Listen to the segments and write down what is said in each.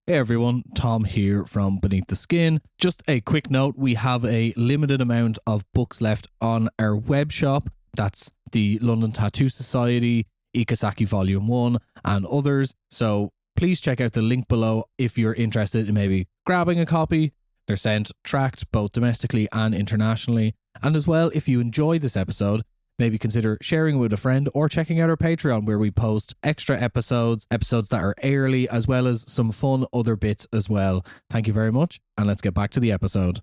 Hey everyone, Tom here from Beneath the Skin. Just a quick note, we have a limited amount of books left on our web shop. That's the London Tattoo Society, Ikasaki Volume 1 and others. So please check out the link below if you're interested in maybe grabbing a copy. They're sent tracked both domestically and internationally. And as well, if you enjoyed this episode, maybe consider sharing it with a friend or checking out our Patreon where we post extra episodes that are early, as well as some fun other bits as well. Thank you very much, and let's get back to the episode.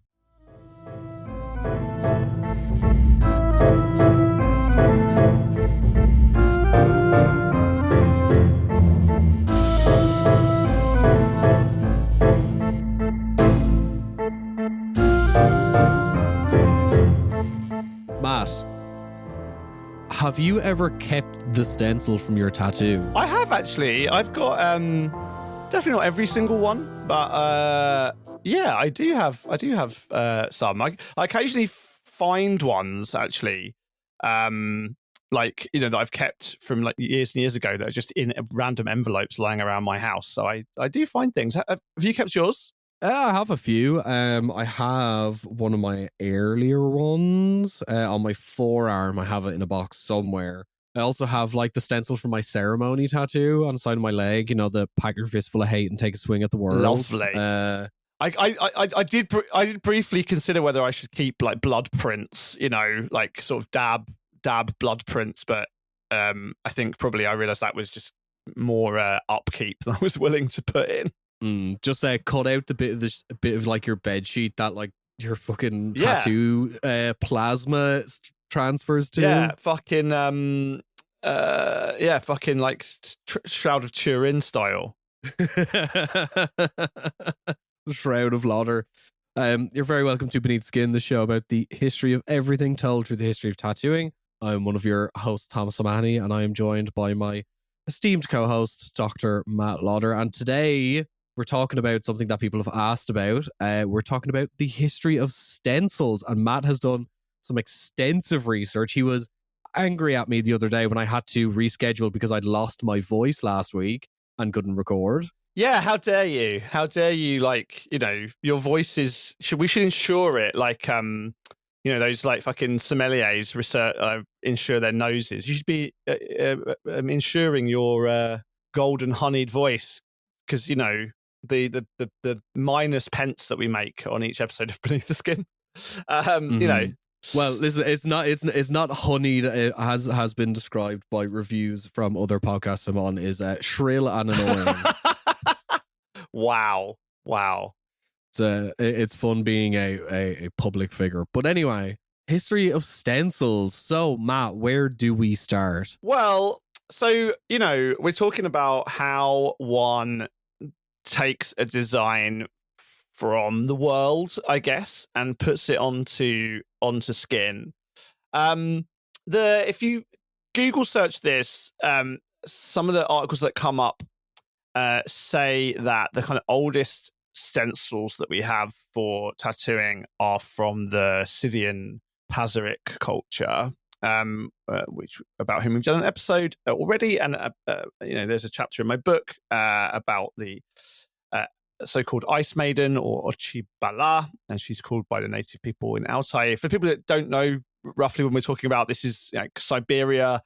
Matt, have you ever kept the stencil from your tattoo? I have actually. I've got definitely not every single one, but yeah, I do have some. I occasionally find ones actually, like that I've kept from like years and years ago that are just in random envelopes lying around my house. So I do find things. Have you kept yours? I have a few. I have one of my earlier ones on my forearm. I have it in a box somewhere. I also have like the stencil for my ceremony tattoo on the side of my leg. The pack your fist full of hate and take a swing at the world. Lovely. I did briefly consider whether I should keep like blood prints, like sort of dab blood prints, but I think probably I realized that was just more upkeep than I was willing to put in. Just cut out the bit of like your bed sheet that like your fucking tattoo plasma transfers to. Yeah, fucking fucking like Shroud of Turin style. Shroud of Lauder. You're very welcome to Beneath Skin, the show about the history of everything told through the history of tattooing. I'm one of your hosts, Thomas O'Mahony, and I am joined by my esteemed co-host, Dr. Matt Lauder. And today we're talking about something that people have asked about. We're talking about the history of stencils, and Matt has done some extensive research. He was angry at me the other day when I had to reschedule because I'd lost my voice last week and couldn't record. Yeah, how dare you? How dare you? Like, your voice is. We should insure it. Like, those like fucking sommeliers insure their noses. You should be insuring your golden honeyed voice because the minus pence that we make on each episode of Beneath the Skin. Well, listen, it's not honeyed. It has been described by reviews from other podcasts I'm on is shrill and annoying. Wow. It's fun being a public figure. But anyway, history of stencils. So, Matt, where do we start? Well, so, we're talking about how one takes a design from the world, I guess, and puts it onto skin. If you Google search this, some of the articles that come up say that the kind of oldest stencils that we have for tattooing are from the Scythian Pazyryk culture, which about whom we've done an episode already, and there's a chapter in my book about the so-called Ice Maiden or Ochibala, and she's called by the native people in Altai. For people that don't know roughly when we're talking about, this is like Siberia,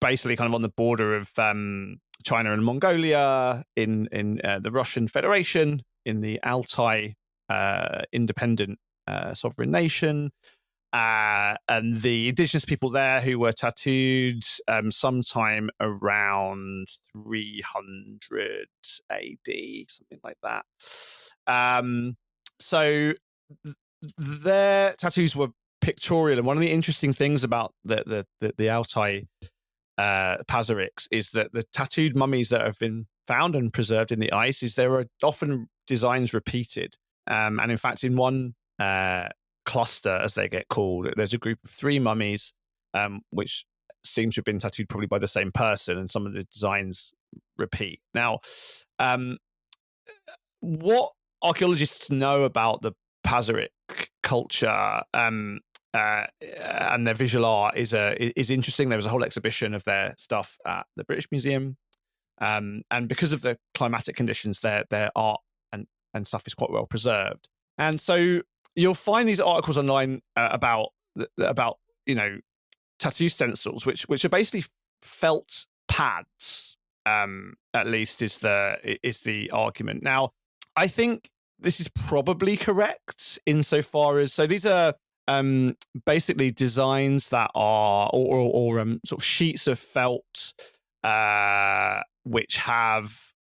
basically kind of on the border of China and Mongolia, in the Russian Federation, in the Altai independent sovereign nation. And the indigenous people there who were tattooed sometime around 300 AD, something like that. So their tattoos were pictorial, and one of the interesting things about the Altai Pazyryks is that the tattooed mummies that have been found and preserved in the ice is there are often designs repeated, and in fact in one cluster, as they get called, there's a group of 3 mummies which seems to have been tattooed probably by the same person, and some of the designs repeat. Now, what archaeologists know about the Pazyryk culture and their visual art is interesting. There was a whole exhibition of their stuff at the British Museum, and because of the climatic conditions, their art and stuff is quite well preserved. And so you'll find these articles online about tattoo stencils, which are basically felt pads. At least is the argument. Now, I think this is probably correct insofar as, so these are basically designs that are or sort of sheets of felt which have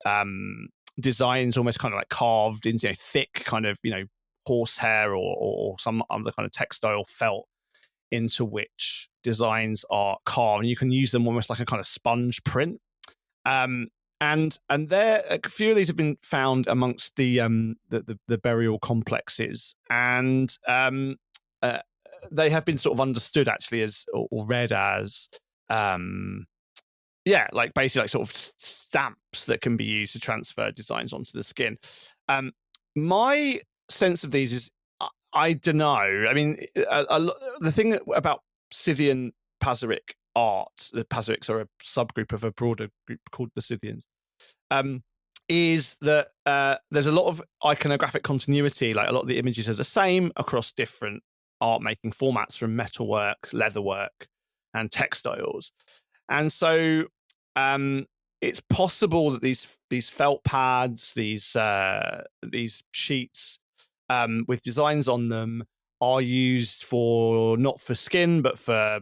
designs almost kind of like carved into thick kind of horsehair or some other kind of textile felt into which designs are carved, and you can use them almost like a kind of sponge print. And there, a few of these have been found amongst the burial complexes, and they have been sort of understood actually as or read as like basically like sort of stamps that can be used to transfer designs onto the skin. My sense of these is I don't know. I mean, the thing about Scythian Paseric art, the Paserics are a subgroup of a broader group called the Scythians, is that there's a lot of iconographic continuity. Like a lot of the images are the same across different art making formats, from metalwork, leatherwork, and textiles. And so it's possible that these felt pads, these sheets with designs on them, are used for not for skin but for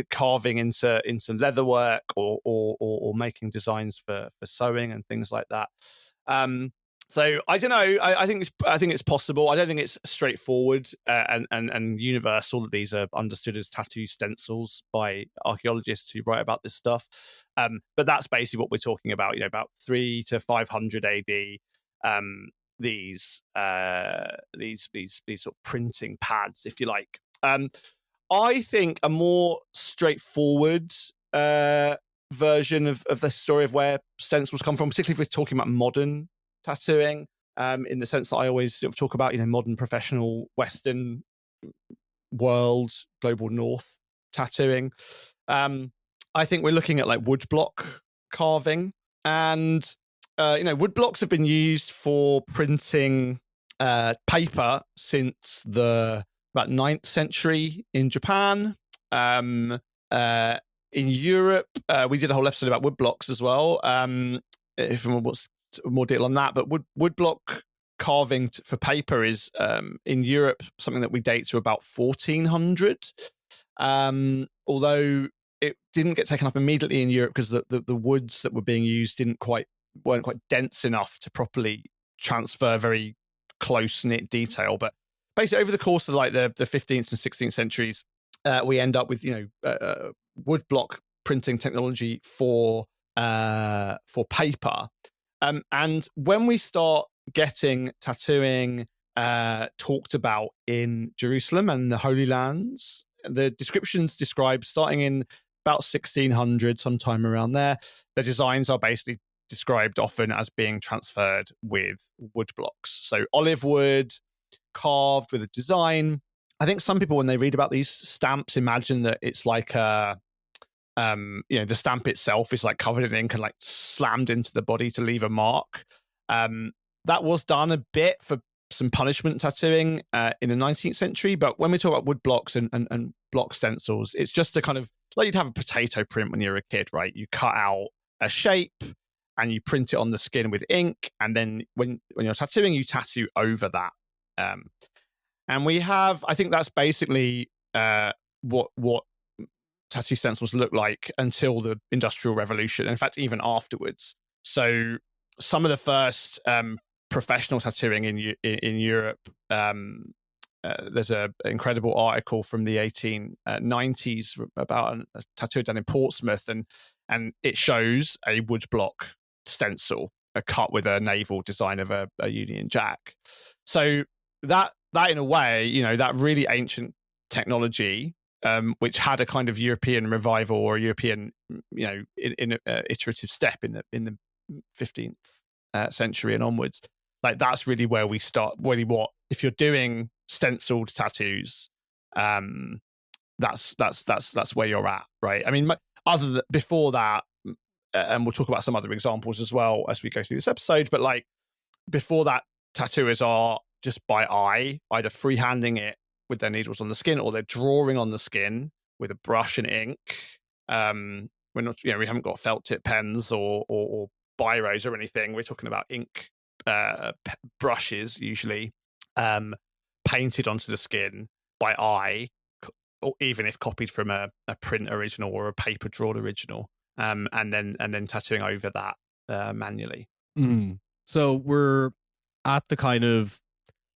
carving into leatherwork or making designs for sewing and things like that. So I don't know. I think it's possible. I don't think it's straightforward and universal that these are understood as tattoo stencils by archaeologists who write about this stuff. But that's basically what we're talking about. About 300 to 500 AD. These sort of printing pads, if you like. I think a more straightforward version of the story of where stencils come from, particularly if we're talking about modern tattooing, in the sense that I always sort of talk about, modern professional Western world, global North tattooing. I think we're looking at like woodblock carving, and woodblocks have been used for printing paper since the about 9th century in Japan. In Europe, we did a whole episode about woodblocks as well. If anyone wants more detail on that, but woodblock carving for paper is in Europe something that we date to about 1400. Although it didn't get taken up immediately in Europe because the woods that were being used weren't quite dense enough to properly transfer very close-knit detail. But basically, over the course of like the 15th and 16th centuries, we end up with woodblock printing technology for paper. And when we start getting tattooing talked about in Jerusalem and the Holy Lands, the descriptions describe starting in about 1600, sometime around there, the designs are basically described often as being transferred with wood blocks. So olive wood carved with a design. I think some people, when they read about these stamps, imagine that it's like the stamp itself is like covered in ink and like slammed into the body to leave a mark. That was done a bit for some punishment tattooing in the 19th century. But when we talk about wood blocks and block stencils, it's just a kind of like you'd have a potato print when you're a kid, right? You cut out a shape and you print it on the skin with ink. And then when you're tattooing, you tattoo over that. And we have, I think that's basically what tattoo stencils look like until the Industrial Revolution. In fact, even afterwards. So some of the first professional tattooing in Europe, there's an incredible article from the 1890s about a tattoo done in Portsmouth, and it shows a woodblock stencil, a cut with a naval design of a Union Jack. So that in a way, that really ancient technology, which had a kind of European revival or European, in iterative step in the 15th century and onwards. Like that's really where we start. Really, if you're doing stenciled tattoos, that's where you're at, right? I mean, before that, and we'll talk about some other examples as well as we go through this episode. But like before that, tattooers are just by eye, either freehanding it with their needles on the skin, or they're drawing on the skin with a brush and ink. We're not, we haven't got felt tip pens or biros or anything. We're talking about ink brushes, usually painted onto the skin by eye, or even if copied from a print original or a paper drawn original, and then tattooing over that manually. So we're at the kind of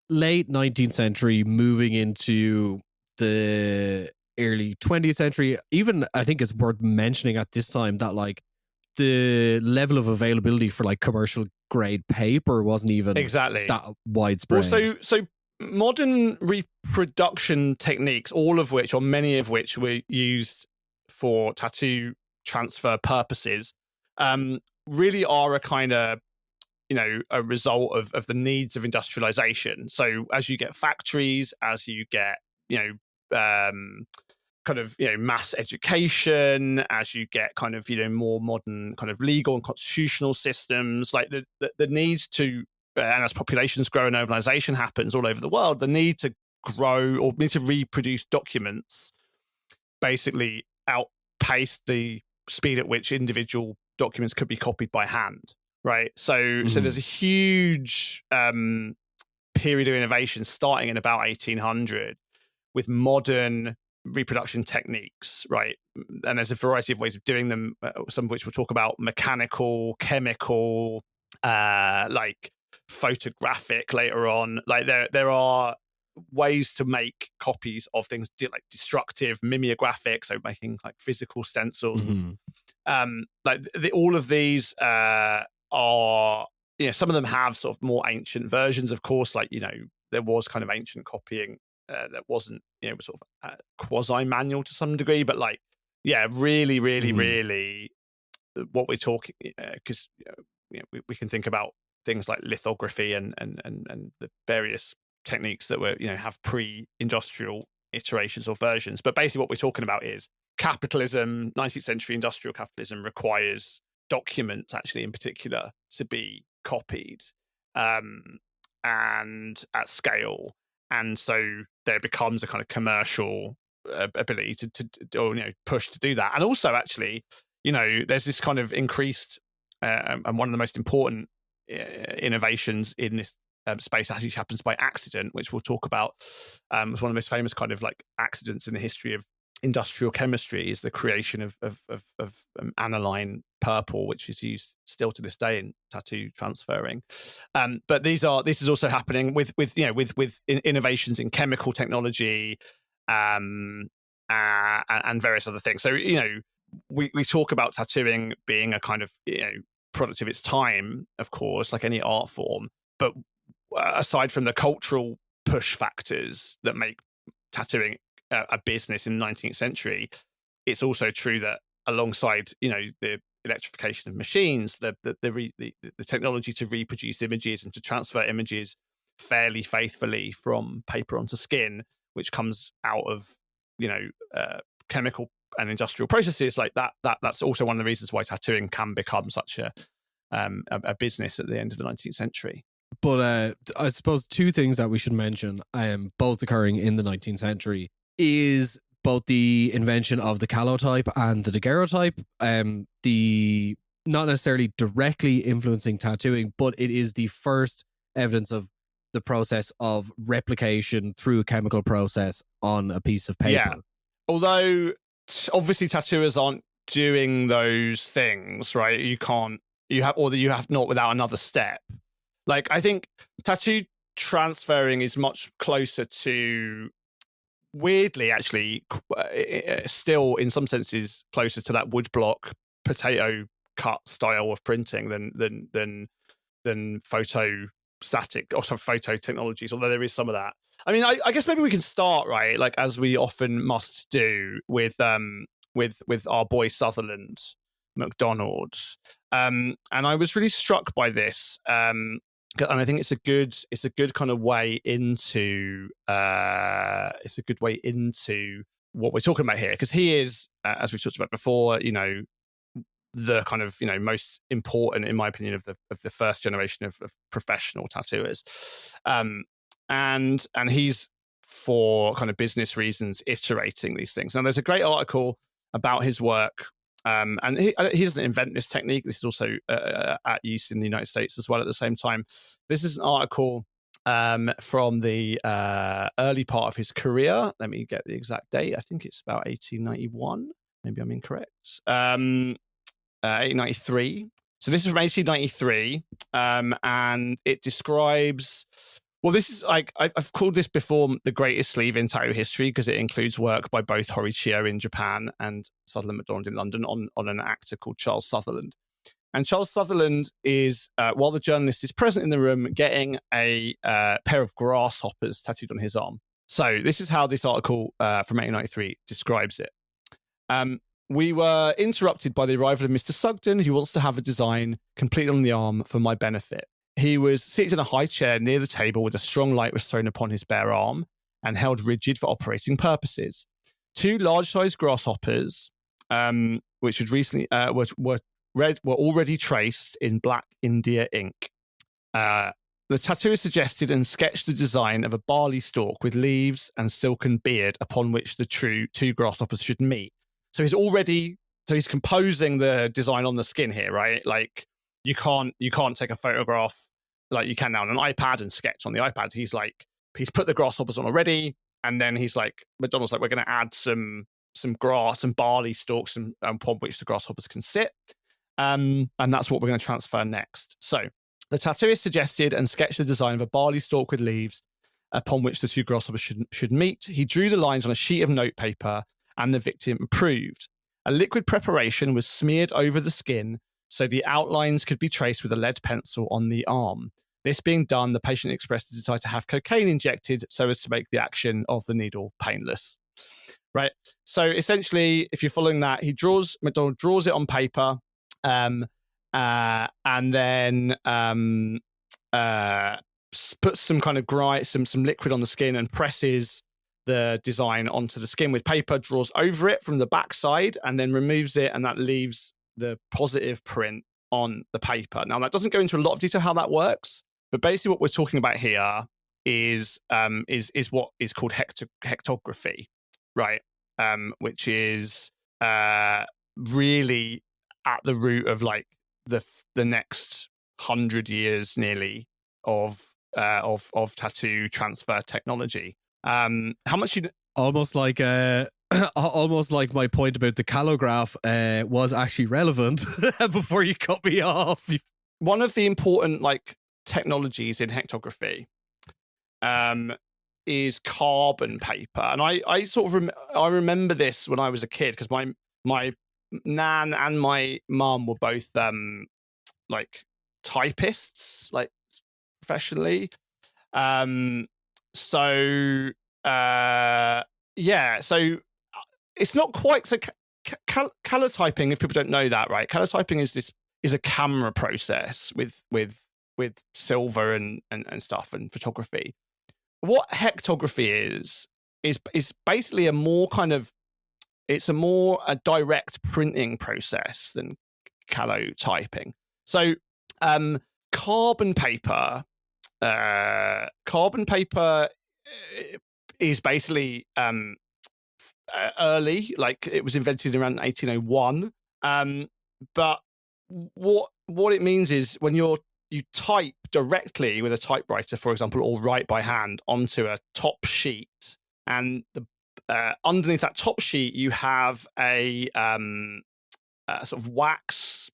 late 19th century, moving into the early 20th century. Even I think it's worth mentioning at this time that like the level of availability for like commercial grade paper wasn't even exactly that widespread. Well, so modern reproduction techniques, all of which, or many of which, were used for tattoo transfer purposes, really are a kind of, a result of the needs of industrialization. So as you get factories, as you get, kind of, mass education, as you get kind of, more modern kind of legal and constitutional systems, like the need to, and as populations grow and urbanization happens all over the world, the need to grow or need to reproduce documents basically outpace the speed at which individual documents could be copied by hand, right? So there's a huge period of innovation starting in about 1800 with modern reproduction techniques, right? And there's a variety of ways of doing them, some of which we'll talk about: mechanical, chemical, like photographic later on. Like there are ways to make copies of things, like destructive, mimeographic, so making like physical stencils. All of these are, some of them have sort of more ancient versions, of course, like, there was kind of ancient copying that wasn't, sort of quasi-manual to some degree, but like, really, really what we're talking, because we can think about things like lithography and the various techniques that were, have pre-industrial iterations or versions. But basically what we're talking about is capitalism. 19th century industrial capitalism requires documents, actually, in particular, to be copied and at scale. And so there becomes a kind of commercial ability to push to do that. And also, actually, there's this kind of increased and one of the most important innovations in this space actually happens by accident, which we'll talk about. It's one of the most famous kind of like accidents in the history of industrial chemistry, is the creation of aniline purple, which is used still to this day in tattoo transferring. But this is also happening with innovations in chemical technology and various other things. So we talk about tattooing being a kind of product of its time, of course, like any art form. But aside from the cultural push factors that make tattooing a business in the 19th century, it's also true that alongside the electrification of machines, the technology to reproduce images and to transfer images fairly faithfully from paper onto skin, which comes out of chemical and industrial processes like that's also one of the reasons why tattooing can become such a business at the end of the 19th century. But I suppose two things that we should mention, both occurring in the 19th century, is both the invention of the calotype and the daguerreotype. The not necessarily directly influencing tattooing, but it is the first evidence of the process of replication through a chemical process on a piece of paper. Yeah. Although obviously tattooers aren't doing those things, right? You have not without another step. Like, I think tattoo transferring is much closer to, weirdly, actually, still in some senses closer to that woodblock potato cut style of printing than photostatic or some photo technologies, although there is some of that. I mean, I guess maybe we can start, right, like as we often must do, with our boy Sutherland MacDonald. And I was really struck by this. And I think it's a good kind of way into what we're talking about here, because he is, as we've talked about before, the kind of most important, in my opinion, of the first generation of professional tattooers, and he's, for kind of business reasons, iterating these things. Now, there's a great article about his work, and he doesn't invent this technique. This is also at use in the United States as well at the same time. This is an article from the early part of his career. Let me get the exact date. I think it's about 1891. Maybe I'm incorrect. 1893. So this is from 1893, and it describes. Well, this is like I've called this before the greatest sleeve in tattoo history, because it includes work by both Horicchio in Japan and Sutherland MacDonald in London on an actor called Charles Sutherland. And Charles Sutherland is, while the journalist is present in the room, getting a pair of grasshoppers tattooed on his arm. So this is how this article from 1893 describes it. We were interrupted by the arrival of Mr. Sugden, who wants to have a design completed on the arm for my benefit. He was seated in a high chair near the table with a strong light was thrown upon his bare arm and held rigid for operating purposes. Two large-sized grasshoppers, which had recently were already traced in black India ink. The tattooer suggested and sketched the design of a barley stalk with leaves and silken beard upon which the two grasshoppers should meet. So he's composing the design on the skin here, right? Like you can't take a photograph like you can now on an iPad and sketch on the iPad. He's put the grasshoppers on already, and then McDonald's like, we're going to add some grass and barley stalks and upon which the grasshoppers can sit. And that's what we're going to transfer next. So the tattooist suggested and sketched the design of a barley stalk with leaves upon which the two grasshoppers should meet. He drew the lines on a sheet of notepaper, and the victim approved. A liquid preparation was smeared over the skin so the outlines could be traced with a lead pencil on the arm. This being done, the patient expressed a desire to have cocaine injected so as to make the action of the needle painless. Right. So essentially, if you're following that, McDonald draws it on paper, and then puts some kind of some liquid on the skin and presses the design onto the skin with paper, draws over it from the back side, and then removes it, and that leaves the positive print on the paper. Now, that doesn't go into a lot of detail how that works, but basically what we're talking about here is what is called hectography, right? Which is really at the root of like the next 100 years nearly of tattoo transfer technology. How much you almost like my point about the calligraph was actually relevant before you cut me off. One of the important like technologies in hectography is carbon paper, and I sort of I remember this when I was a kid because my nan and my mum were both like typists, like professionally. So it's not quite so color typing, if people don't know that, right? Color typing is a camera process with silver and stuff and photography. What hectography is basically a more direct printing process than calotyping. So carbon paper is basically early, like it was invented around 1801. But what it means is when you type directly with a typewriter, for example, or write by hand onto a top sheet, and underneath that top sheet you have a sort of wax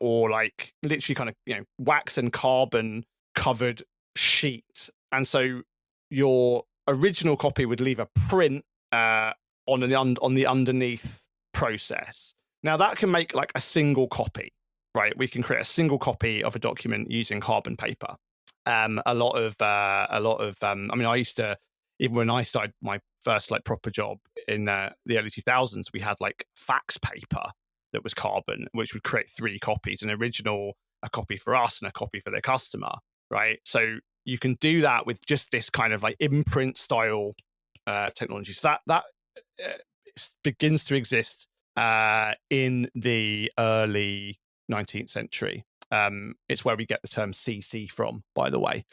or like literally kind of wax and carbon covered sheet, and so your original copy would leave a print on the underneath process. Now that can make like a single copy, right? We can create a single copy of a document using carbon paper. I mean, I used to, even when I started my first like proper job in the early 2000s, we had like fax paper that was carbon, which would create 3 copies, an original, a copy for us, and a copy for the customer, right? So you can do that with just this kind of like imprint style technology. So that begins to exist in the early 19th century. It's where we get the term CC from, by the way.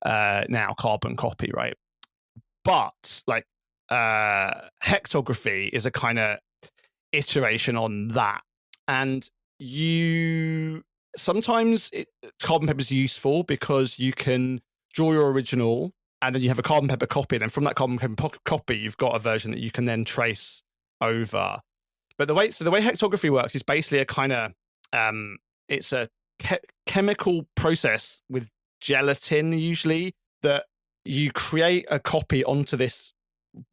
Now carbon copy, right? But like hectography is a kind of iteration on that, and sometimes carbon paper is useful because you can draw your original, and then you have a carbon paper copy, and then from that carbon paper copy, you've got a version that you can then trace over. But the way hectography works is basically a kind of it's a chemical process with gelatin usually, that you create a copy onto this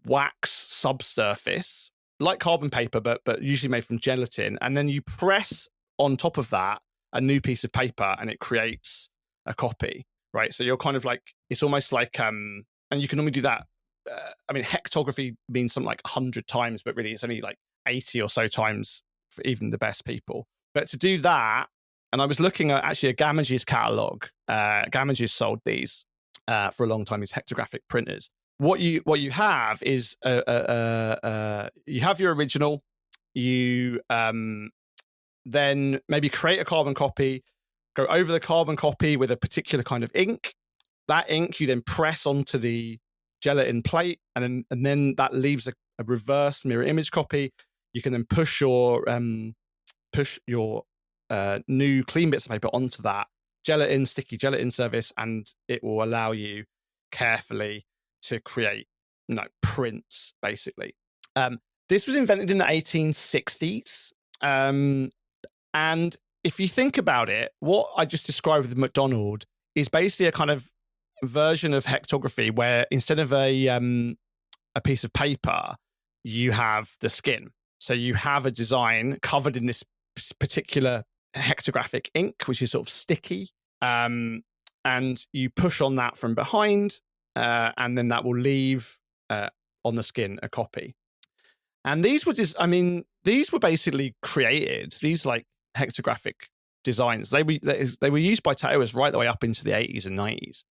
wax subsurface like carbon paper, but usually made from gelatin, and then you press on top of that a new piece of paper, and it creates a copy, right? So you're kind of like, it's almost like and you can only do that. I mean, hectography means something like 100 times, but really it's only like 80 or so times for even the best people. But to do that, and I was looking at actually a Gamage's catalog. Gamage's sold these for a long time, these hectographic printers. What you have is you have your original. You then maybe create a carbon copy, go over the carbon copy with a particular kind of ink. That ink you then press onto the gelatin plate, and then that leaves a reverse mirror image copy. You can then push your new clean bits of paper onto that sticky gelatin surface, and it will allow you carefully to create prints, basically. This was invented in the 1860s. And if you think about it, what I just described with McDonald is basically a kind of version of hectography where instead of a piece of paper, you have the skin. So you have a design covered in this particular hectographic ink, which is sort of sticky. And you push on that from behind, and then that will leave on the skin a copy. And these were basically created, these like hectographic designs. They were used by tattooers right the way up into the 80s and 90s,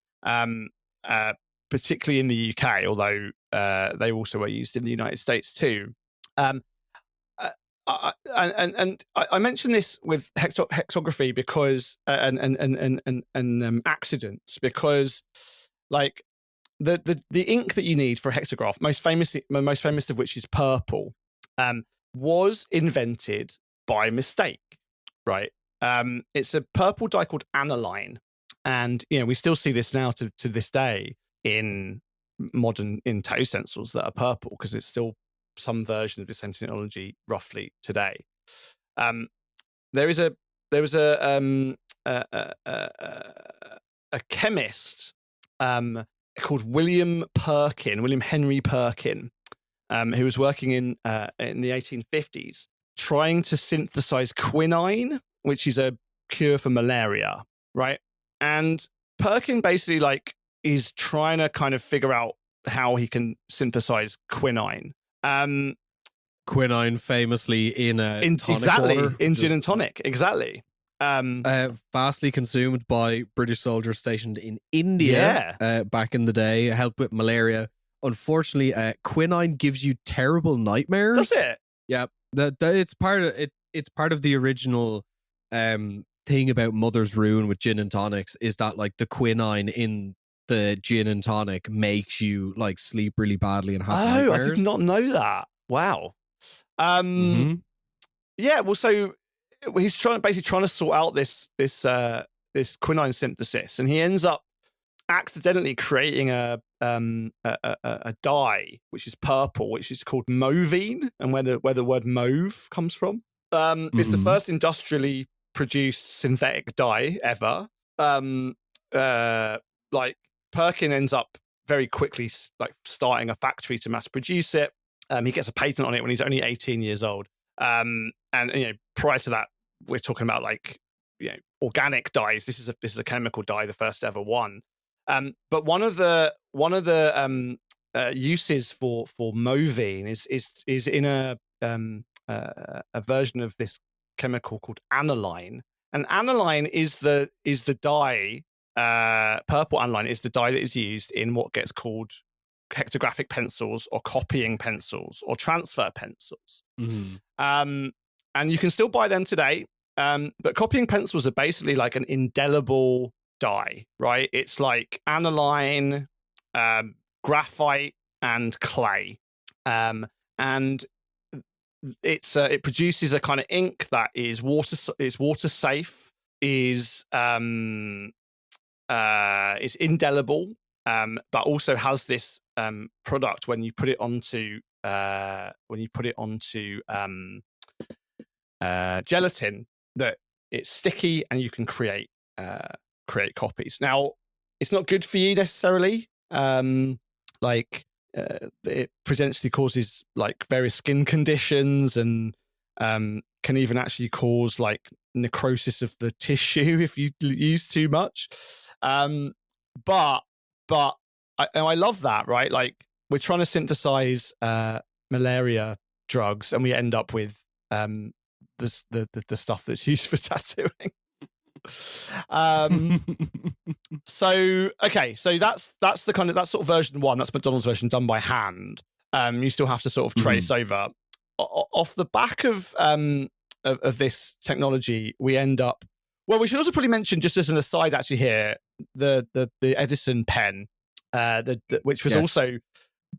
particularly in the UK, although they also were used in the United States too. I mentioned this with hectography because and accidents, because like the ink that you need for a hectograph, most famous of which is purple, was invented by mistake, right? It's a purple dye called aniline, and we still see this now to this day in tattoo stencils that are purple, because it's still some version of the same technology roughly today. There was a chemist called William Henry Perkin, who was working in the 1850s trying to synthesize quinine, which is a cure for malaria, right? And Perkin basically is trying to kind of figure out how he can synthesize quinine. Quinine famously in tonic exactly water, in gin and tonic, exactly. Vastly consumed by British soldiers stationed in India back in the day, helped with malaria. Unfortunately, quinine gives you terrible nightmares. Does it? Yeah, it's part of it. It's part of the original thing about Mother's Ruin with gin and tonics, is that like the quinine in the gin and tonic makes you like sleep really badly and have nightmares. I did not know that. Wow. Yeah. Well, so he's trying to sort out this quinine synthesis, and he ends up accidentally creating a dye which is purple, which is called mauvine, and where the word mauve comes from. It's the first industrially produced synthetic dye ever. Perkin ends up very quickly starting a factory to mass produce it. He gets a patent on it when he's only 18 years old. And prior to that, we're talking about organic dyes. This is a chemical dye, the first ever one. But one of the uses for mauvine is in a version of this chemical called aniline. And aniline is the dye. Purple aniline is the dye that is used in what gets called hectographic pencils or copying pencils or transfer pencils. And you can still buy them today. But copying pencils are basically like an indelible dye, right? It's like aniline, graphite, and clay. And it produces a kind of ink that is water safe, is indelible, but also has this product when you put it onto gelatin, that it's sticky and you can create copies. Now, it's not good for you necessarily. It potentially causes like various skin conditions, and can even actually cause like necrosis of the tissue if you use too much. But I love that, right? Like, we're trying to synthesize malaria drugs, and we end up with the stuff that's used for tattooing. So that's the kind of, that's sort of version one. That's McDonald's version done by hand. You still have to sort of trace over. Off the back of this technology, we end up. Well, we should also probably mention, just as an aside, actually here, the Edison pen, which was also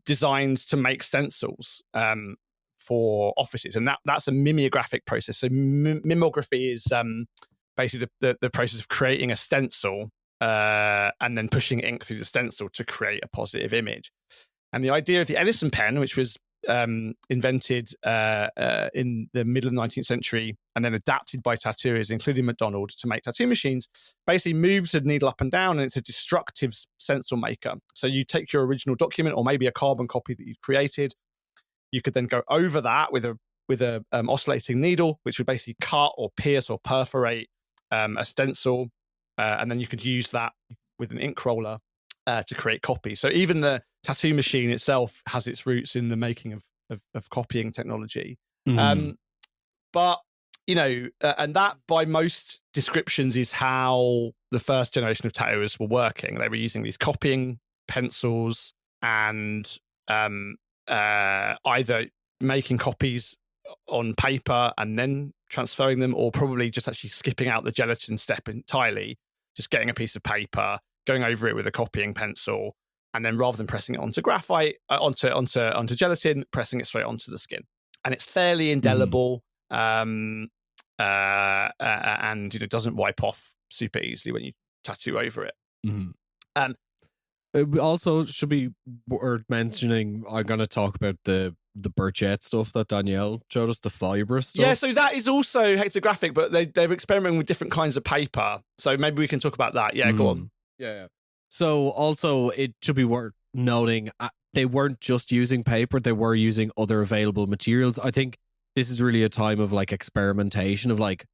designed to make stencils for offices, and that's a mimeographic process. So mimeography is basically the process of creating a stencil and then pushing ink through the stencil to create a positive image. And the idea of the Edison pen, which was invented in the middle of the 19th century and then adapted by tattooers, including McDonald, to make tattoo machines, basically moves the needle up and down, and it's a destructive stencil maker. So you take your original document, or maybe a carbon copy that you've created. You could then go over that with a oscillating needle, which would basically cut or pierce or perforate a stencil, and then you could use that with an ink roller to create copies. So even the tattoo machine itself has its roots in the making of copying technology. But and that, by most descriptions, is how the first generation of tattooers were working. They were using these copying pencils and either making copies on paper and then transferring them, or probably just actually skipping out the gelatin step entirely, just getting a piece of paper, going over it with a copying pencil, and then rather than pressing it onto graphite, onto gelatin, pressing it straight onto the skin. And it's fairly indelible, and doesn't wipe off super easily when you tattoo over it. Also, should be worth mentioning, I'm going to talk about the Burchett stuff that Danielle showed us, the fibrous stuff. Yeah, so that is also hectographic, but they're experimenting with different kinds of paper. So maybe we can talk about that. Yeah, go on. Yeah. So also, it should be worth noting, they weren't just using paper, they were using other available materials. I think this is really a time of like experimentation, of like,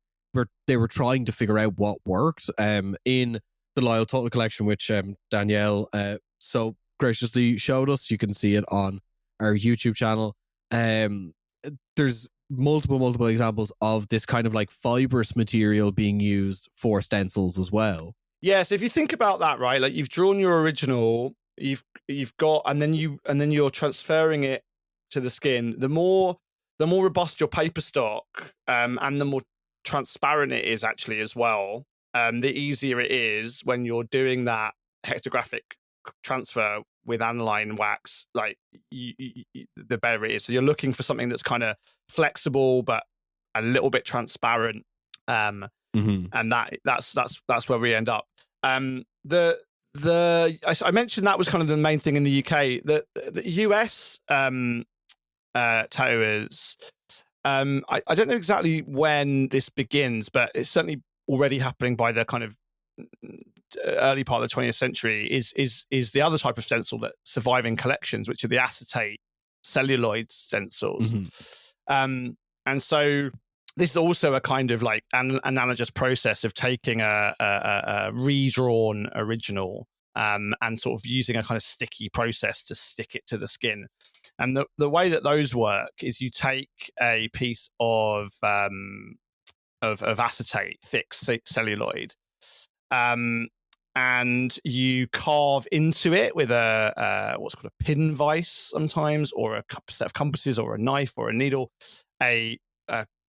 they were trying to figure out what worked. In the Lyle Tuttle collection, which Danielle so graciously showed us, you can see it on our YouTube channel. There's multiple examples of this kind of like fibrous material being used for stencils as well. Yeah, so if you think about that, right, like you've drawn your original, you've got, and then you're transferring it to the skin. The more robust your paper stock, and the more transparent it is actually as well, the easier it is when you're doing that hectographic transfer with aniline wax. Like the better it is. So you're looking for something that's kind of flexible but a little bit transparent. And that's where we end up. I mentioned that was kind of the main thing in the UK. The US tattooers, I don't know exactly when this begins, but it's certainly already happening by the kind of early part of the 20th century. Is the other type of stencil that survive in collections, which are the acetate celluloid stencils. And so this is also a kind of like an analogous process of taking a redrawn original and sort of using a kind of sticky process to stick it to the skin. And the way that those work is you take a piece of acetate, thick celluloid, and you carve into it with a what's called a pin vise sometimes, or a set of compasses, or a knife, or a needle, a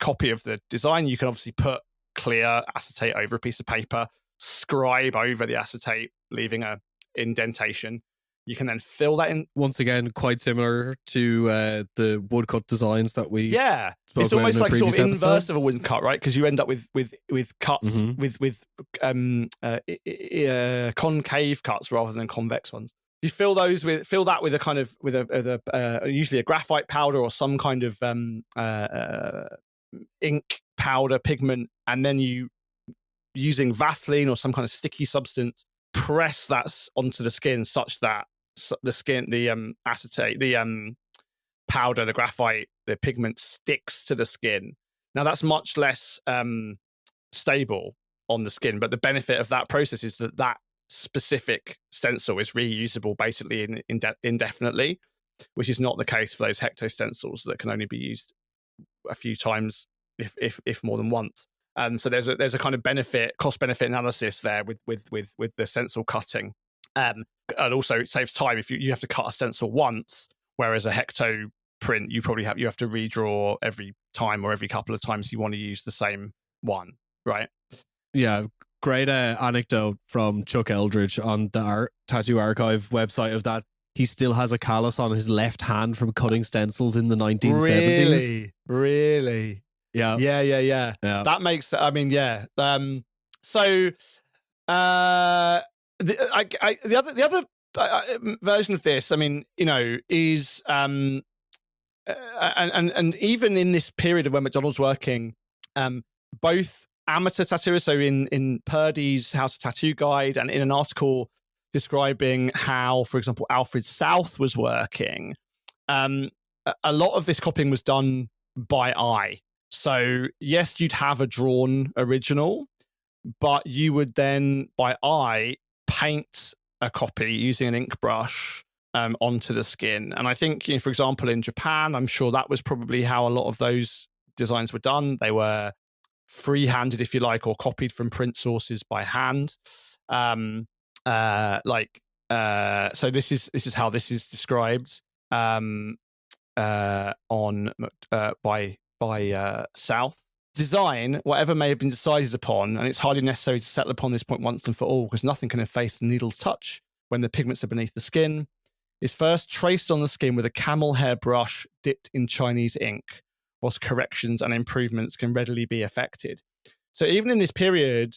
copy of the design. You can obviously put clear acetate over a piece of paper, scribe over the acetate, leaving a indentation. You can then fill that in. Once again, quite similar to the woodcut designs that we it's almost like sort of inverse of a woodcut, right? Because you end up with cuts with concave cuts rather than convex ones. You fill that with a kind of usually a graphite powder or some kind of ink powder pigment, and then you, using Vaseline or some kind of sticky substance, press that onto the skin such that the acetate, the powder, the graphite, the pigment sticks to the skin. Now that's much less stable on the skin, but the benefit of that process is that specific stencil is reusable basically indefinitely, which is not the case for those hecto stencils that can only be used a few times, if more than once. So there's a kind of cost benefit analysis there with the stencil cutting. And also it saves time if you have to cut a stencil once, whereas a hecto print you have to redraw every time or every couple of times you want to use the same one, right? Yeah, great anecdote from Chuck Eldridge on the Tattoo Archive website of that. He still has a callus on his left hand from cutting stencils in the 1970s. Really? Yeah. That makes. I mean, yeah. So, the other version of this, I mean, is and even in this period of when McDonald's working, both amateur tattooers, so in Purdy's How to Tattoo Guide, and in an article describing how, for example, Alfred South was working, a lot of this copying was done by eye. So yes, you'd have a drawn original, but you would then by eye paint a copy using an ink brush onto the skin. And I think, for example, in Japan, I'm sure that was probably how a lot of those designs were done. They were free-handed, if you like, or copied from print sources by hand. So this is how this is described on by South. Design, whatever may have been decided upon, and it's hardly necessary to settle upon this point once and for all, because nothing can efface the needle's touch when the pigments are beneath the skin, is first traced on the skin with a camel hair brush dipped in Chinese ink, whilst corrections and improvements can readily be effected. So even in this period,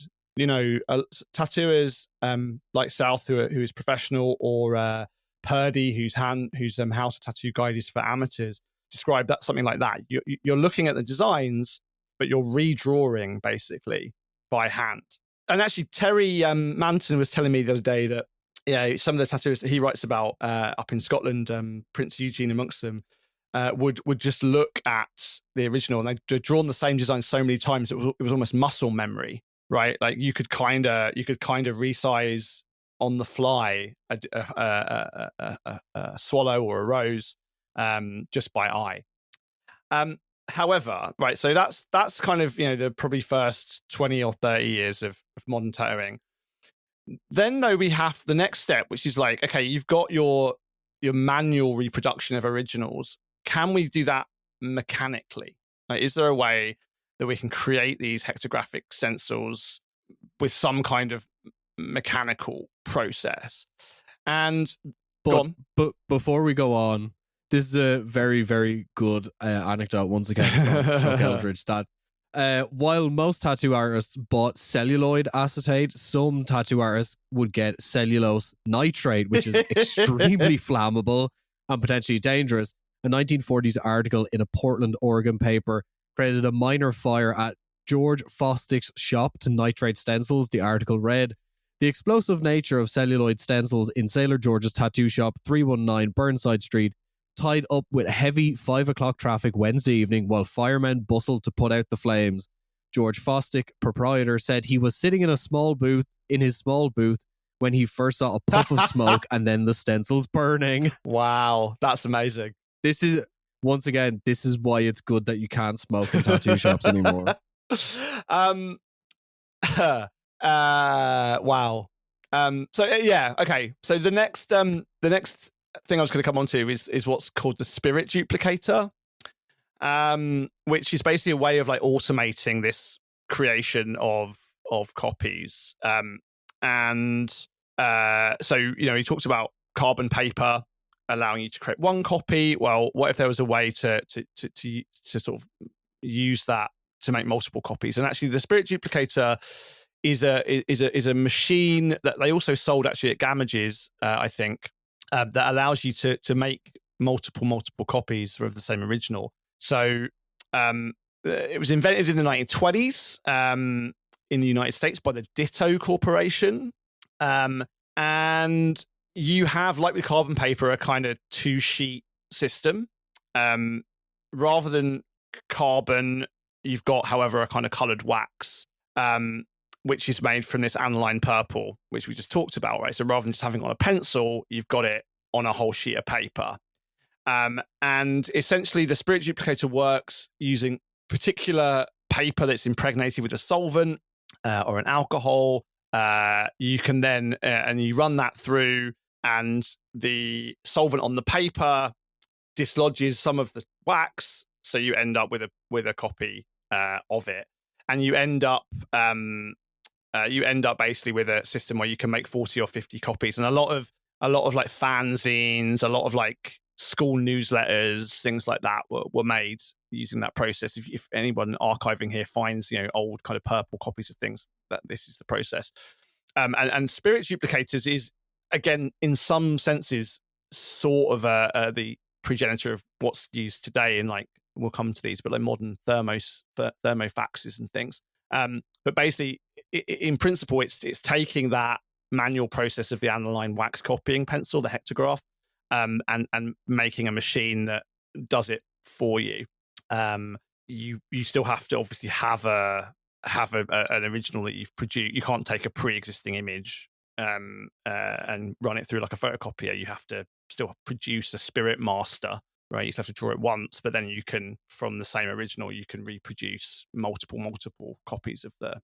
tattooers like South, who is professional, or Purdy, whose How to Tattoo Guide is for amateurs, describe that something like that. You're looking at the designs, but you're redrawing basically by hand. And actually, Terry Manton was telling me the other day that some of the tattooers that he writes about up in Scotland, Prince Eugene amongst them, would just look at the original, and they'd drawn the same design so many times it was almost muscle memory, right? Like you could kind of resize on the fly a swallow or a rose just by eye. However, right, so that's kind of the probably first 20 or 30 years of modern tattooing. Then though, we have the next step, which is like, okay, you've got your manual reproduction of originals. Can we do that mechanically? Like, is there a way that we can create these hectographic stencils with some kind of mechanical process? And but before we go on, this is a very, very good anecdote once again from Chuck Eldridge, that while most tattoo artists bought celluloid acetate, some tattoo artists would get cellulose nitrate, which is extremely flammable and potentially dangerous. A 1940s article in a Portland, Oregon paper credited a minor fire at George Fostick's shop to nitrate stencils. The article read, "The explosive nature of celluloid stencils in Sailor George's tattoo shop, 319 Burnside Street, tied up with heavy 5 o'clock traffic Wednesday evening while firemen bustled to put out the flames. George Fostick, proprietor, said he was sitting in his small booth when he first saw a puff of smoke and then the stencils burning." Wow, that's amazing. This is, once again, this is why it's good that you can't smoke in tattoo shops anymore. Wow. Yeah, okay. So the next thing I was going to come on to is what's called the spirit duplicator, which is basically a way of like automating this creation of copies. So he talks about carbon paper allowing you to create one copy. Well, what if there was a way to sort of use that to make multiple copies? And actually, the spirit duplicator is a machine that they also sold actually at Gamages, I think, that allows you to make multiple copies of the same original. So it was invented in the 1920s in the United States by the Ditto Corporation, and you have, like with carbon paper, a kind of 2-sheet system. Rather than carbon, you've got, however, a kind of coloured wax, which is made from this aniline purple, which we just talked about, right? So rather than just having it on a pencil, you've got it on a whole sheet of paper. And essentially, the spirit duplicator works using particular paper that's impregnated with a solvent or an alcohol. You can then, and you run that through, and the solvent on the paper dislodges some of the wax, so you end up with a copy of it, and you end up basically with a system where you can make 40 or 50 copies, and a lot of like fanzines, a lot of like school newsletters, things like that were made using that process. If anyone archiving here finds old kind of purple copies of things, that this is the process. And spirit duplicators is, again, in some senses, sort of the progenitor of what's used today in, like, we'll come to these, but like modern thermofaxes and things. But basically, in principle, it's taking that manual process of the aniline wax copying pencil, the hectograph, and making a machine that does it for you. You still have to obviously have an original that you've produced. You can't take a pre-existing image and run it through like a photocopier. You have to still produce a spirit master, right? You just have to draw it once, but then you can, from the same original, you can reproduce multiple copies of the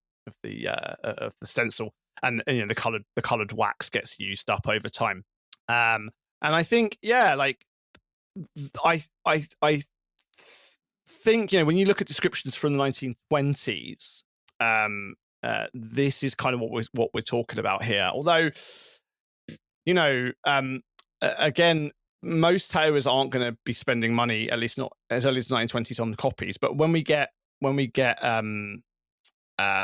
stencil, and the colored wax gets used up over time. And I think, I think, when you look at descriptions from the 1920s, this is kind of what we're talking about here. Although, again, most tailors aren't going to be spending money, at least not as early as the 1920s, on the copies. But when we get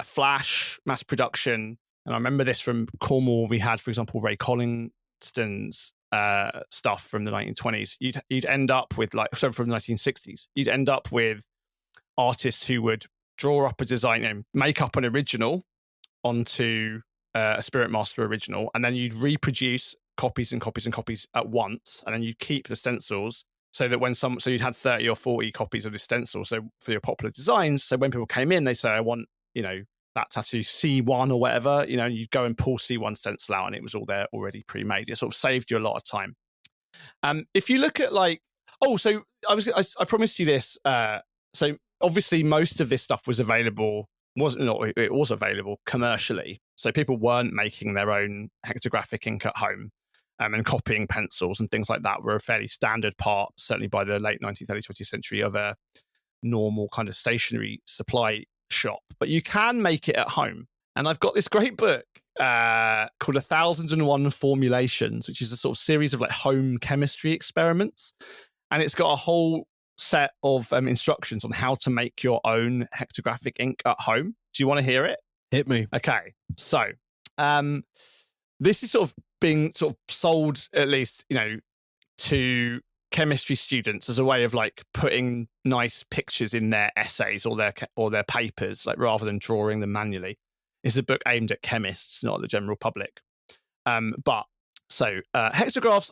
flash mass production, and I remember this from Cornwall, we had, for example, Ray Collinston's stuff from the 1920s. You'd end up with, like, so from the 1960s, you'd end up with artists who would draw up a design and make up an original onto a Spirit Master original, and then you'd reproduce copies and copies and copies at once, and then you'd keep the stencils so that so you'd had 30 or 40 copies of the stencil, so for your popular designs, so when people came in, they say, I want, that tattoo C1 or whatever, you'd go and pull C1 stencil out, and it was all there already pre-made. It sort of saved you a lot of time. If you look at, like, so I promised you this. So obviously most of this stuff was available, it was available commercially. So people weren't making their own hectographic ink at home, and copying pencils and things like that were a fairly standard part, certainly by the late 19th, early 20th century, of a normal kind of stationery supply shop. But you can make it at home. And I've got this great book called 1001 Formulations, which is a sort of series of like home chemistry experiments. And it's got a whole set of instructions on how to make your own hectographic ink at home. Do you want to hear it? Hit me. Okay. So this is sort of being sort of sold, at least, to chemistry students as a way of like putting nice pictures in their essays or their papers, like, rather than drawing them manually. It's a book aimed at chemists, not the general public. Hectographs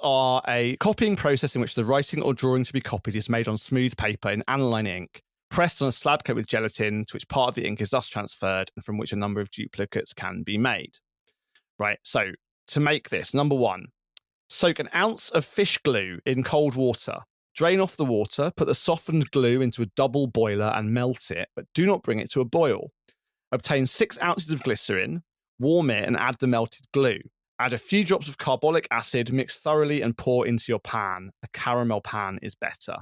are a copying process in which the writing or drawing to be copied is made on smooth paper in aniline ink, pressed on a slab coat with gelatin, to which part of the ink is thus transferred, and from which a number of duplicates can be made. Right. So to make this, number one, soak an ounce of fish glue in cold water. Drain off the water, put the softened glue into a double boiler and melt it, but do not bring it to a boil. Obtain 6 ounces of glycerin, warm it, and add the melted glue. Add a few drops of carbolic acid, mix thoroughly, and pour into your pan. A caramel pan is better.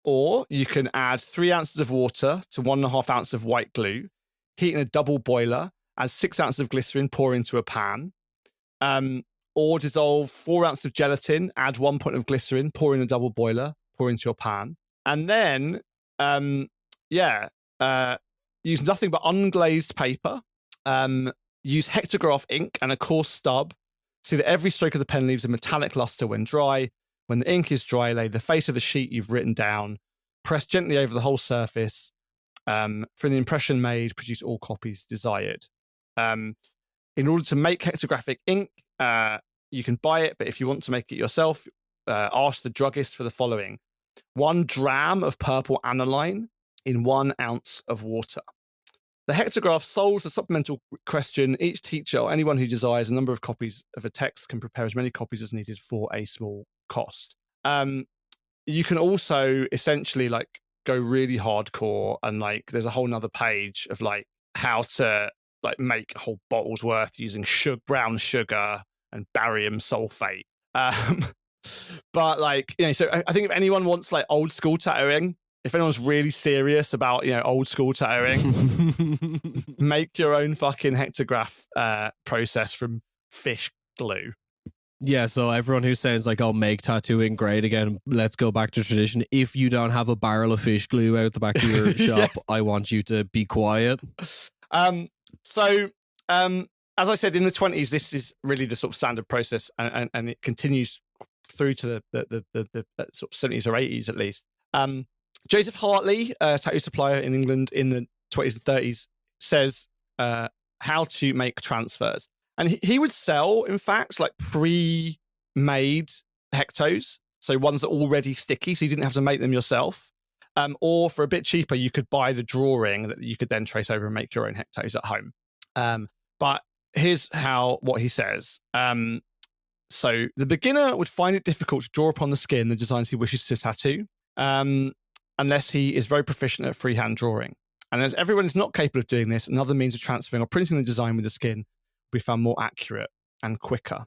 Or you can add 3 ounces of water to 1.5 ounces of white glue, heat in a double boiler, add 6 ounces of glycerin, pour into a pan. Or dissolve 4 ounces of gelatin, add 1 point of glycerin, pour in a double boiler, pour into your pan. And then, use nothing but unglazed paper. Use hectograph ink and a coarse stub. See that every stroke of the pen leaves a metallic luster when dry. When the ink is dry, lay the face of the sheet you've written down. Press gently over the whole surface. For the impression made, produce all copies desired. In order to make hectographic ink, you can buy it, but if you want to make it yourself, ask the druggist for the following: 1 dram of purple aniline in 1 ounce of water. The hectograph solves the supplemental question. Each teacher or anyone who desires a number of copies of a text can prepare as many copies as needed for a small cost. You can also essentially like go really hardcore, and like there's a whole nother page of like how to like make whole bottles worth using brown sugar and barium sulfate. But like, so I think if anyone wants like old school tattooing, if anyone's really serious about, old school tattooing, make your own fucking hectograph process from fish glue. Yeah, so everyone who says like, "Oh, make tattooing great again, let's go back to tradition." If you don't have a barrel of fish glue out the back of your shop, I want you to be quiet. So, as I said, in the 20s, this is really the sort of standard process, and it continues through to the sort of 70s or 80s at least. Joseph Hartley, a tattoo supplier in England in the 20s and 30s, says how to make transfers. And he would sell, in fact, like pre-made hectos, so ones that are already sticky, so you didn't have to make them yourself. Or for a bit cheaper, you could buy the drawing that you could then trace over and make your own hectos at home. But here's what he says. So the beginner would find it difficult to draw upon the skin the designs he wishes to tattoo, unless he is very proficient at freehand drawing. And as everyone is not capable of doing this, another means of transferring or printing the design with the skin will be found more accurate and quicker.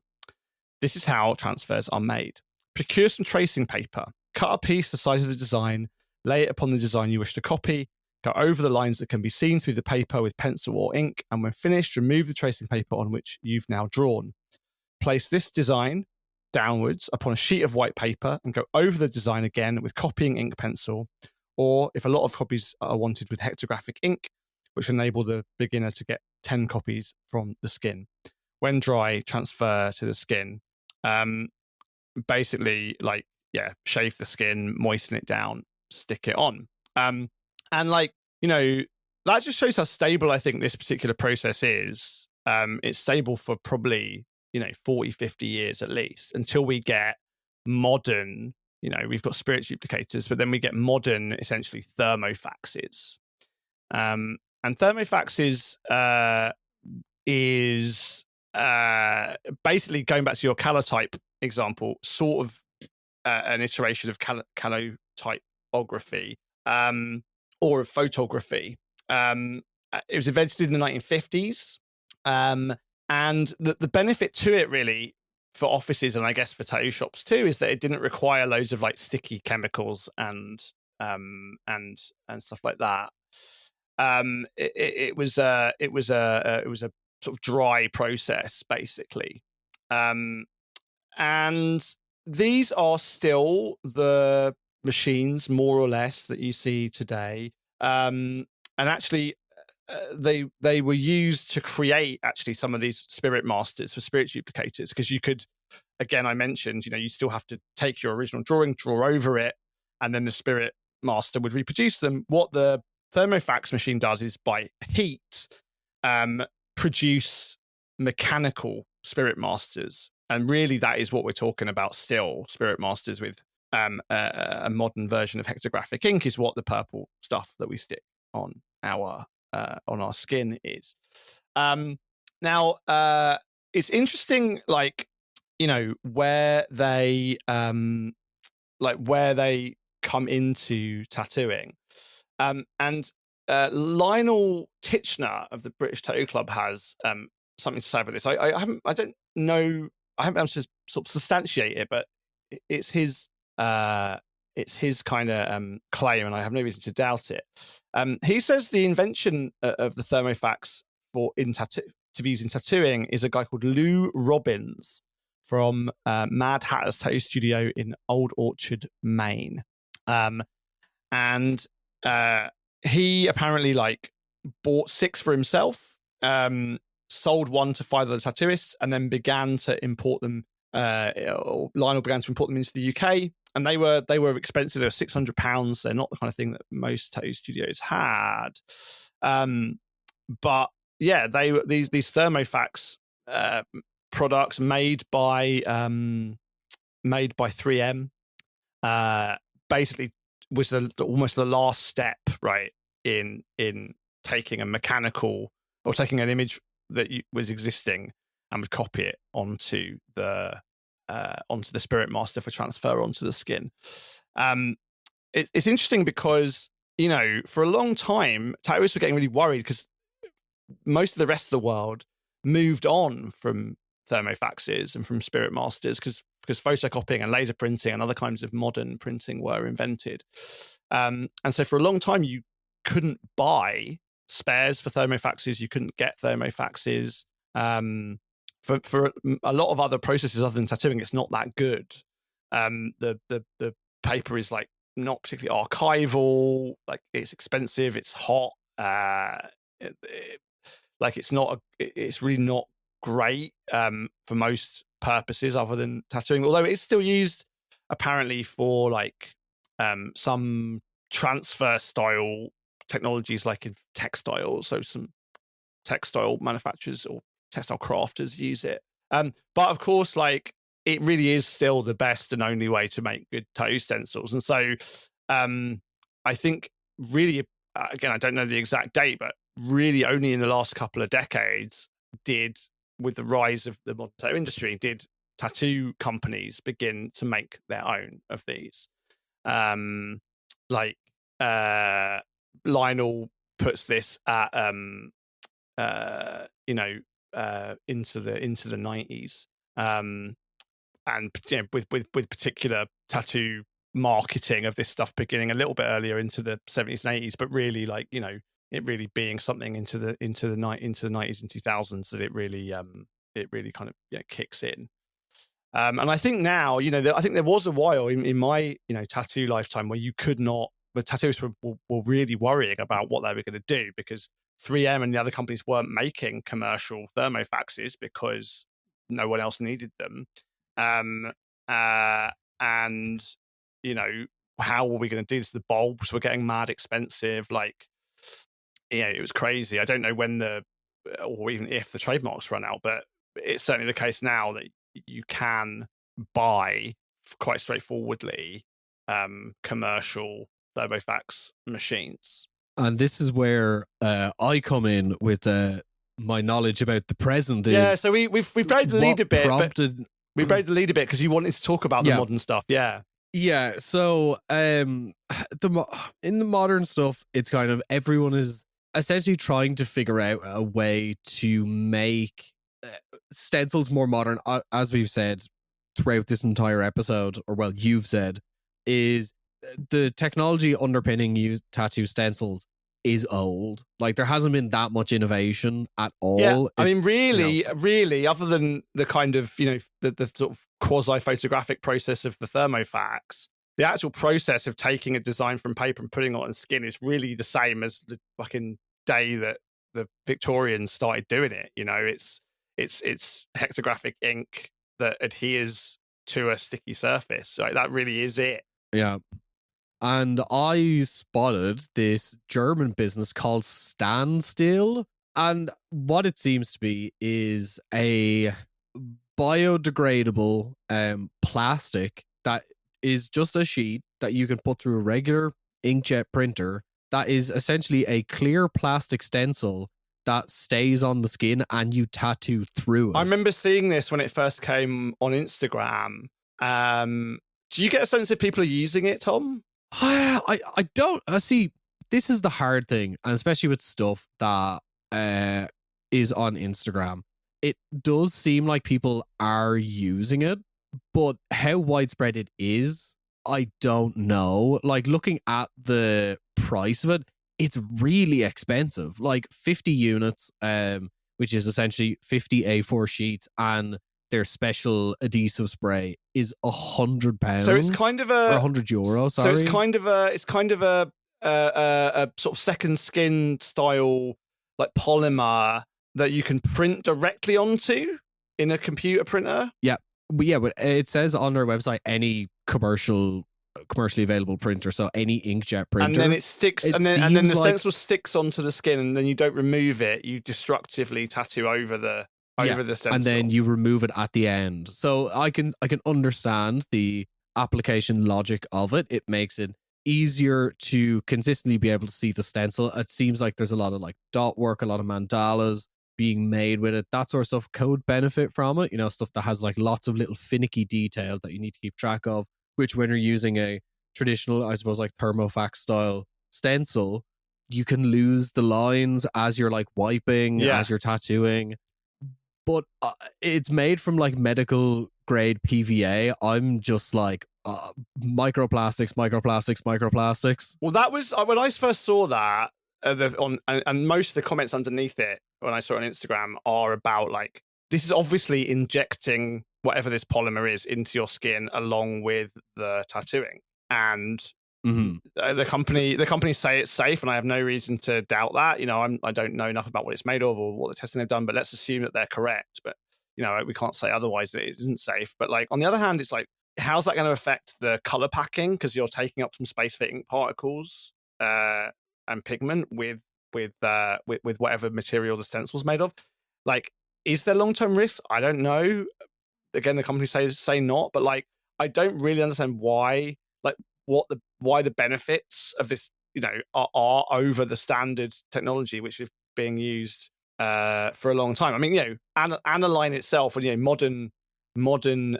This is how transfers are made. Procure some tracing paper, cut a piece the size of the design, lay it upon the design you wish to copy, go over the lines that can be seen through the paper with pencil or ink, and when finished, remove the tracing paper on which you've now drawn. Place this design downwards upon a sheet of white paper and go over the design again with copying ink pencil, or if a lot of copies are wanted, with hectographic ink, which enable the beginner to get 10 copies from the skin. When dry, transfer to the skin. Basically, shave the skin, moisten it down, stick it on. And that just shows how stable I think this particular process is. It's stable for probably 40, 50 years at least, until we get modern, we've got spirit duplicators, but then we get modern, essentially, thermofaxes. And thermofaxes is basically, going back to your calotype example, sort of an iteration of calotypography or of photography. It was invented in the 1950s. And the benefit to it, really, for offices and I guess for tattoo shops too, is that it didn't require loads of like sticky chemicals and stuff like that. It was a sort of dry process, basically. And these are still the machines, more or less, that you see today. And actually, they were used to create actually some of these spirit masters for spirit duplicators, because you could, again, I mentioned, you still have to take your original drawing, draw over it, and then the spirit master would reproduce them. What the thermofax machine does is, by heat, produce mechanical spirit masters. And really, that is what we're talking about still. Spirit masters with a modern version of hectographic ink is what the purple stuff that we stick on our skin is. Now, it's interesting, where they come into tattooing. And Lionel Titchener of the British Tattoo Club has something to say about this. I haven't I don't know I haven't been able to sort of substantiate it, but it's his kind of claim, and I have no reason to doubt it. He says the invention of the thermofax to be used in tattooing is a guy called Lou Robbins from Mad Hatter's Tattoo Studio in Old Orchard, Maine. And he apparently like bought 6 for himself, sold 1 to 5 other tattooists, and then began to import them. Lionel began to import them into the UK, and they were expensive. They were £600. They're not the kind of thing that most tattoo studios had. But yeah, these thermofax products made by 3M basically was almost the last step, right, in taking a mechanical or taking an image that was existing and would copy it onto the Spirit Master for transfer onto the skin. It's interesting because, you know, for a long time, tattooists were getting really worried because most of the rest of the world moved on from thermofaxes and from Spirit Masters because photocopying and laser printing and other kinds of modern printing were invented. And so for a long time, you couldn't buy spares for thermofaxes. You couldn't get thermofaxes. For a lot of other processes other than tattooing, it's not that good. The paper is like not particularly archival. Like it's expensive. It's hot. It's really not great for most purposes other than tattooing. Although it's still used apparently for like some transfer style technologies, like in textiles. So some textile manufacturers or textile crafters use it. But of course, like it really is still the best and only way to make good tattoo stencils. And so I think really, again, I don't know the exact date, but really only in the last couple of decades with the rise of the modern tattoo industry, did tattoo companies begin to make their own of these. Lionel puts this at into the 90s, and you know, with particular tattoo marketing of this stuff beginning a little bit earlier into the 70s and 80s, but really, like, you know, it really being something into the 90s and 2000s that it really kind of, you know, kicks in. And I think now, you know, I think there was a while in my, you know, tattoo lifetime where the tattooists were really worrying about what they were going to do because 3M and the other companies weren't making commercial thermofaxes because no one else needed them. And, you know, how were we going to do this? The bulbs were getting mad expensive. Like, you know, it was crazy. I don't know when or even if the trademarks run out, but it's certainly the case now that you can buy quite straightforwardly commercial thermofax machines. And this is where I come in with my knowledge about the present. Yeah, so we've buried the lead a bit. We buried the lead a bit because you wanted to talk about the modern stuff. Yeah. Yeah. So in the modern stuff, it's kind of everyone is essentially trying to figure out a way to make stencils more modern. As we've said throughout this entire episode, or well, you've said, is the technology underpinning tattoo stencils is old. Like there hasn't been that much innovation at all. Yeah, I mean, really, other than the kind of, you know, the sort of quasi-photographic process of the thermofax, the actual process of taking a design from paper and putting it on skin is really the same as the fucking day that the Victorians started doing it. You know, it's hexagraphic ink that adheres to a sticky surface. Like that really is it. Yeah. And I spotted this German business called Standstill. And what it seems to be is a biodegradable plastic that is just a sheet that you can put through a regular inkjet printer that is essentially a clear plastic stencil that stays on the skin and you tattoo through it. I remember seeing this when it first came on Instagram. Do you get a sense if people are using it, Tom? I don't. See, this is the hard thing, and especially with stuff that is on Instagram. it does seem like people are using it, but how widespread it is, I don't know. Like looking at the price of it, it's really expensive. Like 50 units, which is essentially 50 A4 sheets, and their special adhesive spray is £100. So it's kind of or a €100. So Sorry. it's kind of a sort of second skin style like polymer that you can print directly onto in a computer printer. Yeah, but it says on their website any commercially available printer, so any inkjet printer, and then it sticks, it and then the like, stencil sticks onto the skin, and then you don't remove it. You destructively tattoo over the stencil, and then you remove it at the end. So I can understand the application logic of it. It makes it easier to consistently be able to see the stencil. It seems like there's a lot of like dot work, a lot of mandalas being made with it. That sort of stuff could benefit from it. You know, stuff that has like lots of little finicky detail that you need to keep track of, which when you're using a traditional, I suppose, like thermofax style stencil, you can lose the lines as you're like wiping, as you're tattooing. But it's made from like medical grade PVA. I'm just like, microplastics. Well, that was when I first saw that and most of the comments underneath it when I saw it on Instagram are about like, this is obviously injecting whatever this polymer is into your skin along with the tattooing, and the company say it's safe, and I have no reason to doubt that. You know, I don't know enough about what it's made of or what the testing they've done, but let's assume that they're correct. But you know, we can't say otherwise that it isn't safe. But like on the other hand, it's like, how's that going to affect the color packing? Because you're taking up some space for ink particles and pigment with whatever material the stencil's made of. Like, is there long-term risk? I don't know. Again, the company say not, but like, I don't really understand why, like, why the benefits of this, you know, are over the standard technology which is being used for a long time. I mean, you know, aniline itself, and you know, modern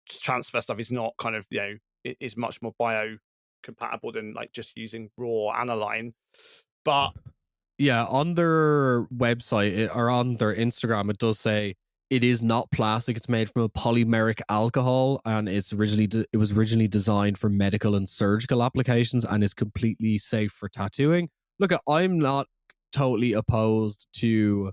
transfer stuff is not kind of, you know, it is much more biocompatible than like just using raw aniline. But yeah, on their website or on their Instagram, it does say it is not plastic. It's made from a polymeric alcohol, and it was originally designed for medical and surgical applications, and is completely safe for tattooing. Look, I'm not totally opposed to, you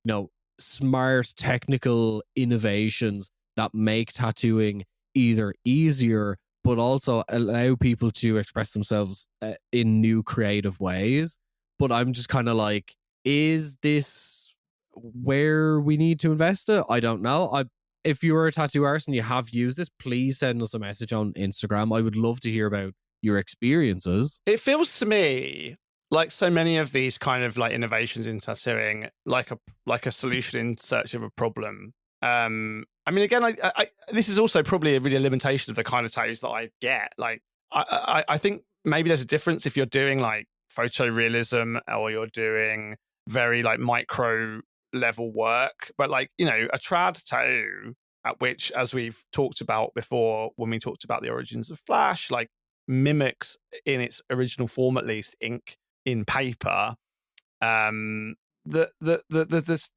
know, smart technical innovations that make tattooing either easier but also allow people to express themselves in new creative ways. But I'm just kind of like, is this where we need to invest it? I don't know. If you are a tattoo artist and you have used this, please send us a message on Instagram. I would love to hear about your experiences. It feels to me like so many of these kind of like innovations in tattooing, like a solution in search of a problem. I mean, again, I this is also probably a really a limitation of the kind of tattoos that I get. Like, I think maybe there's a difference if you're doing like photorealism or you're doing very like micro level work, but like, you know, a trad tattoo, at which, as we've talked about before when we talked about the origins of Flash, like mimics in its original form at least ink in paper. The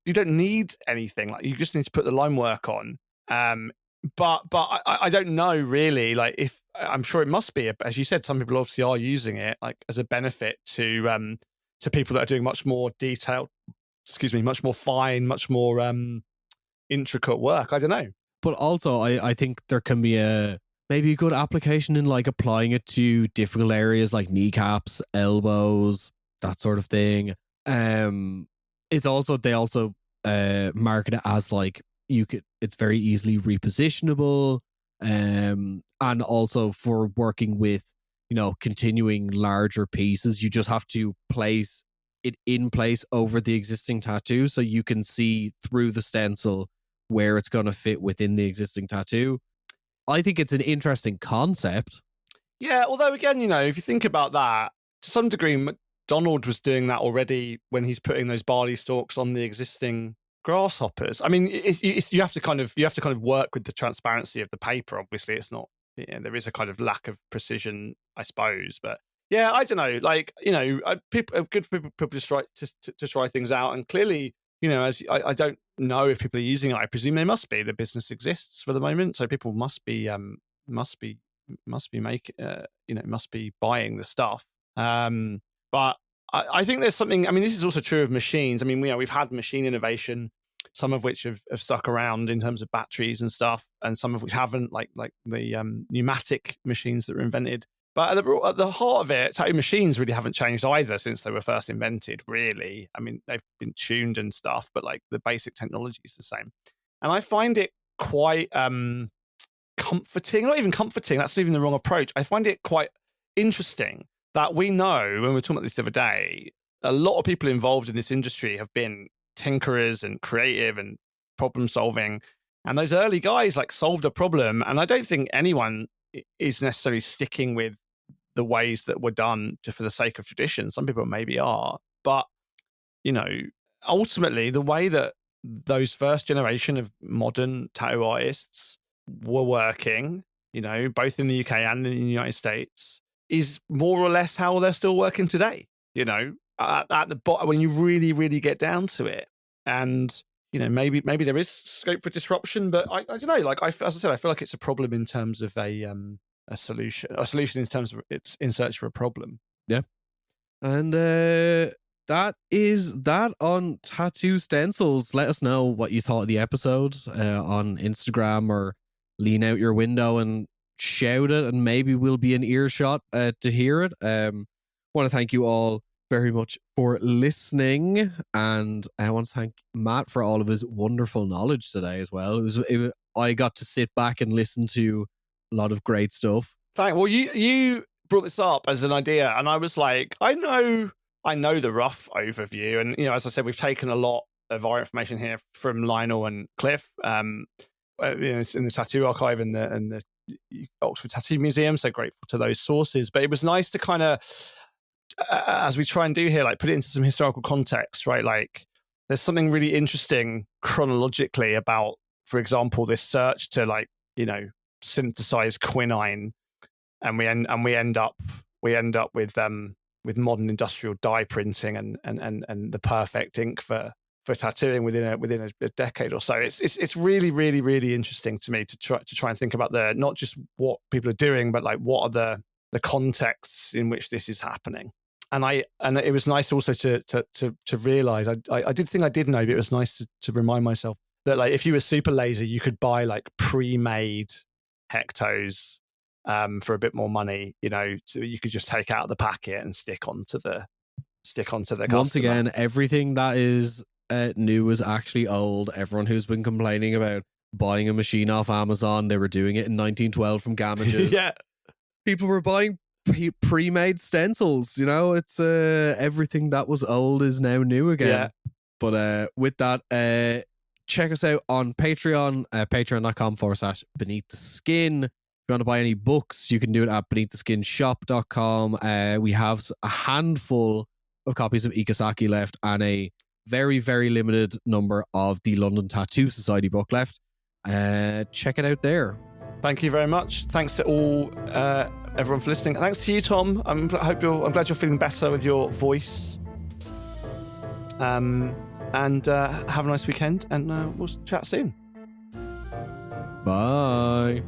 you don't need anything, like you just need to put the line work on. But I don't know really, like, if I'm sure it must be, as you said, some people obviously are using it like as a benefit to people that are doing much more detailed, much more fine, much more intricate work. I don't know. But also I think there can be maybe a good application in like applying it to difficult areas like kneecaps, elbows, that sort of thing. They also market it as like it's very easily repositionable, and also for working with, you know, continuing larger pieces, you just have to place it in place over the existing tattoo so you can see through the stencil where it's going to fit within the existing tattoo. I think it's an interesting concept. Yeah, although again, you know, if you think about that, to some degree, McDonald was doing that already when he's putting those barley stalks on the existing grasshoppers. I mean, you have to kind of work with the transparency of the paper. Obviously, it's not, you know, there is a kind of lack of precision, I suppose. But yeah, I don't know. Like, you know, good for people to try things out, and clearly as I don't know if people are using it. I presume they must be. The business exists for the moment, so people must be buying the stuff. But I think there's something. I mean, this is also true of machines. I mean, we've had machine innovation, some of which have stuck around in terms of batteries and stuff, and some of which haven't, like the pneumatic machines that were invented. But at the heart of it, tattoo machines really haven't changed either since they were first invented, really. I mean, they've been tuned and stuff, but like the basic technology is the same. And I find it quite comforting, not even comforting, that's not even the wrong approach. I find it quite interesting that we know, when we were talking about this the other day, a lot of people involved in this industry have been tinkerers and creative and problem solving. And those early guys like solved a problem. And I don't think anyone is necessarily sticking with the ways that were done just for the sake of tradition. Some people maybe are, but ultimately the way that those first generation of modern tattoo artists were working, both in the UK and in the United States, is more or less how they're still working today, at the bottom, when you really, really get down to it. And maybe there is scope for disruption, but I don't know. Like as I said, I feel like it's a problem in terms of a solution in terms of it's in search for a problem. Yeah, and that is that on Tattoo Stencils. Let us know what you thought of the episode on Instagram, or lean out your window and shout it, and maybe we'll be in earshot to hear it. Want to thank you all very much for listening, and I want to thank Matt for all of his wonderful knowledge today as well. I got to sit back and listen to a lot of great stuff. Well, you brought this up as an idea, and I was like, I know the rough overview, and as I said, we've taken a lot of our information here from Lionel and Cliff, in the Tattoo Archive and the Oxford Tattoo Museum. So grateful to those sources, but it was nice to kind of, as we try and do here, like put it into some historical context, right? Like there's something really interesting chronologically about, for example, this search to synthesize quinine, and we end up with modern industrial dye printing and the perfect ink for tattooing within a decade or so. It's really, really, really interesting to me to try and think about not just what people are doing, but like what are the contexts in which this is happening. And it was nice also to realize, I did think I did know, but it was nice to remind myself that like if you were super lazy, you could buy like pre-made hectos for a bit more money, so you could just take out the packet and stick onto the customer. Once again, everything that is new is actually old. Everyone who's been complaining about buying a machine off Amazon, they were doing it in 1912 from Gamages. Yeah, people were buying pre-made stencils. It's everything that was old is now new again. Yeah. But with that, check us out on Patreon, patreon.com/Beneath the Skin. If you want to buy any books, you can do it at beneaththeskinshop.com. We have a handful of copies of Ikesaki left, and a very, very limited number of the London Tattoo Society book left. Check it out there. Thank you very much. Thanks to all everyone for listening. Thanks to you, Tom. I'm glad you're feeling better with your voice. And have a nice weekend, and we'll chat soon. Bye.